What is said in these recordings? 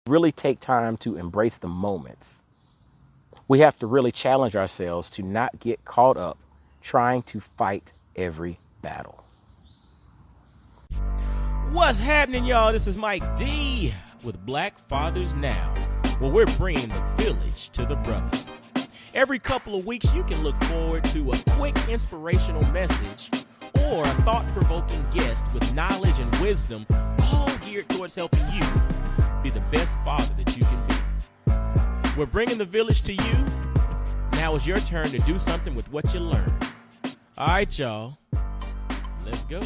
Really take time to embrace the moments. We have to really challenge ourselves to not get caught up trying to fight every battle. What's happening, y'all? This is Mike D with Black Fathers Now, where we're bringing the village to the brothers. Every couple of weeks, you can look forward to a quick inspirational message or a thought-provoking guest with knowledge and wisdom, all geared towards helping you be the best father that you can be. We're bringing the village to you. Now it's your turn to do something with what you learned. All right, y'all. Let's go.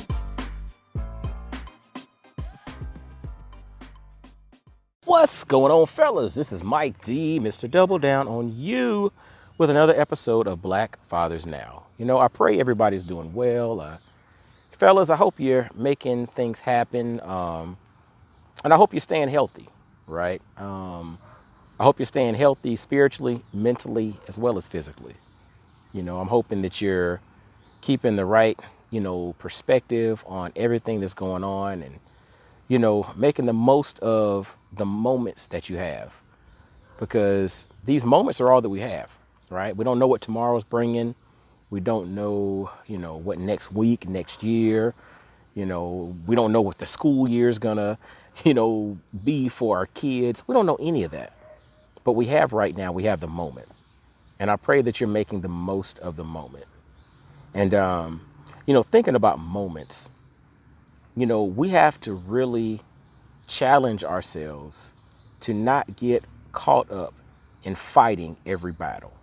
What's going on, fellas? This is Mike D, Mr. Double Down on you with another episode of Black Fathers Now. You know, I pray everybody's doing well. Fellas, I hope you're making things happen. And I hope you're staying healthy, right? I hope you're staying healthy spiritually, mentally, as well as physically. You know, I'm hoping that you're keeping the right, perspective on everything that's going on and, making the most of the moments that you have, because these moments are all that we have, right? We don't know what tomorrow's bringing. We don't know, what next week, next year, we don't know what the school year is gonna, be for our kids. We don't know any of that, but we have right now, we have the moment. And I pray that you're making the most of the moment. And, thinking about moments, we have to really challenge ourselves to not get caught up in fighting every battle.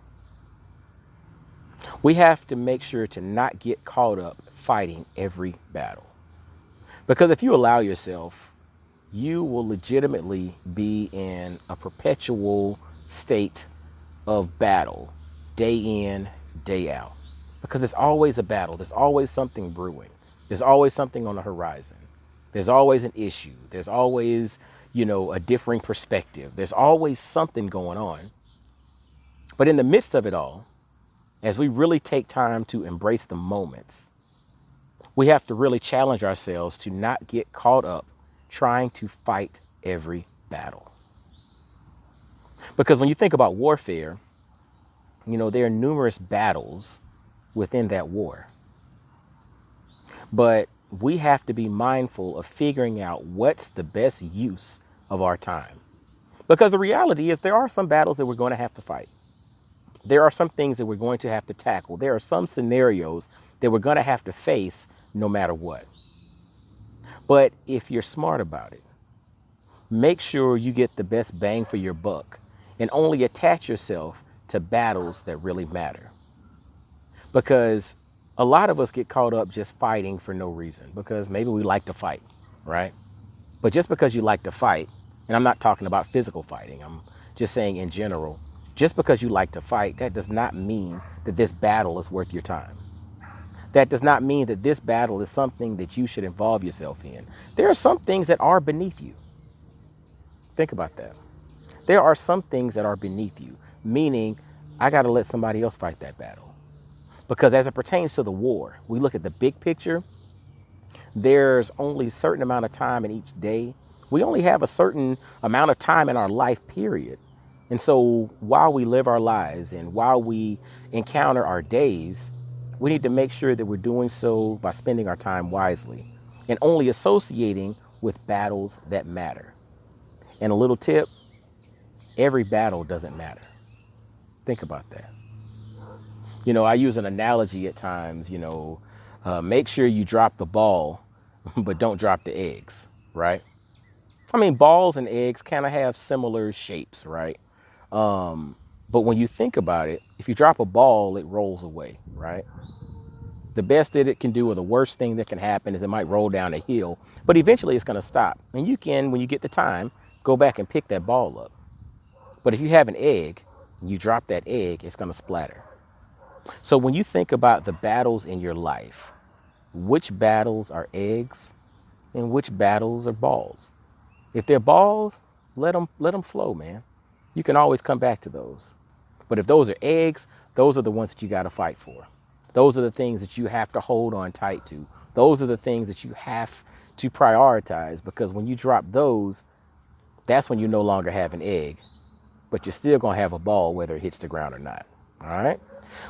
We have to make sure to not get caught up fighting every battle. Because if you allow yourself, you will legitimately be in a perpetual state of battle, day in, day out. Because there's always a battle. There's always something brewing. There's always something on the horizon. There's always an issue. There's always, a differing perspective. There's always something going on. But in the midst of it all, as we really take time to embrace the moments, we have to really challenge ourselves to not get caught up trying to fight every battle. Because when you think about warfare, there are numerous battles within that war. But we have to be mindful of figuring out what's the best use of our time. Because the reality is there are some battles that we're going to have to fight. There are some things that we're going to have to tackle. There are some scenarios that we're going to have to face no matter what. But if you're smart about it, make sure you get the best bang for your buck and only attach yourself to battles that really matter. Because a lot of us get caught up just fighting for no reason, because maybe we like to fight, right? But just because you like to fight, and I'm not talking about physical fighting, I'm just saying in general, just because you like to fight, that does not mean that this battle is worth your time. That does not mean that this battle is something that you should involve yourself in. There are some things that are beneath you. Think about that. There are some things that are beneath you, meaning I got to let somebody else fight that battle. Because as it pertains to the war, we look at the big picture. There's only a certain amount of time in each day. We only have a certain amount of time in our life period. And so while we live our lives and while we encounter our days, we need to make sure that we're doing so by spending our time wisely and only associating with battles that matter. And a little tip, every battle doesn't matter. Think about that. I use an analogy at times, make sure you drop the ball, but don't drop the eggs, right? I mean, balls and eggs kind of have similar shapes, right? But when you think about it, if you drop a ball, it rolls away, right? The best that it can do or the worst thing that can happen is it might roll down a hill, but eventually it's going to stop. And you can, when you get the time, go back and pick that ball up. But if you have an egg, and you drop that egg, it's going to splatter. So when you think about the battles in your life, which battles are eggs and which battles are balls? If they're balls, let them flow, man. You can always come back to those. But if those are eggs, those are the ones that you got to fight for. Those are the things that you have to hold on tight to. Those are the things that you have to prioritize, because when you drop those, that's when you no longer have an egg, but you're still going to have a ball whether it hits the ground or not. All right.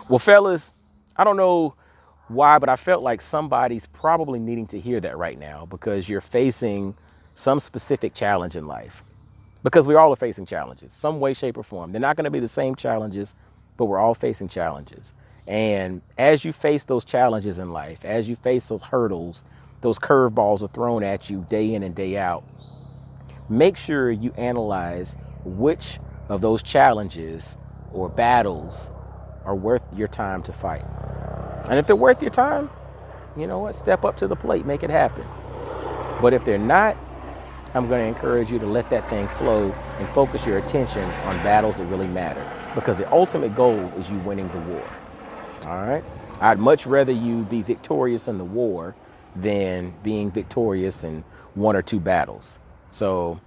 Well, fellas, I don't know why, but I felt like somebody's probably needing to hear that right now because you're facing some specific challenge in life. Because we all are facing challenges, some way, shape, or form. They're not going to be the same challenges, but we're all facing challenges. And as you face those challenges in life, as you face those hurdles, those curveballs are thrown at you day in and day out, make sure you analyze which of those challenges or battles are worth your time to fight. And if they're worth your time, you know what? Step up to the plate, make it happen. But if they're not, I'm going to encourage you to let that thing flow and focus your attention on battles that really matter, because the ultimate goal is you winning the war. All right. I'd much rather you be victorious in the war than being victorious in one or two battles. So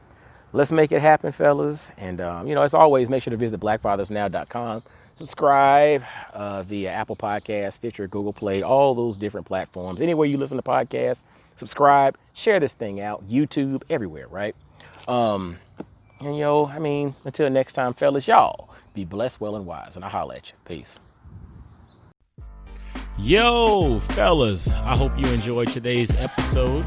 let's make it happen, fellas. And, as always, make sure to visit blackfathersnow.com. Subscribe via Apple Podcasts, Stitcher, Google Play, all those different platforms. Anywhere you listen to podcasts, subscribe, share this thing out, YouTube, everywhere, right? Until next time, fellas, y'all be blessed, well, and wise. And I'll holler at you. Peace. Yo, fellas, I hope you enjoyed today's episode.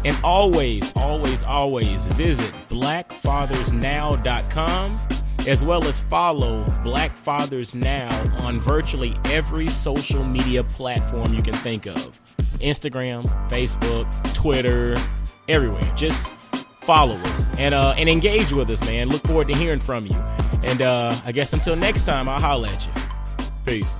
And always, always, always visit blackfathersnow.com, as well as follow Black Fathers Now on virtually every social media platform you can think of. Instagram, Facebook, Twitter, everywhere. Just follow us and engage with us, man. Look forward to hearing from you. And I guess until next time, I'll holler at you. Peace.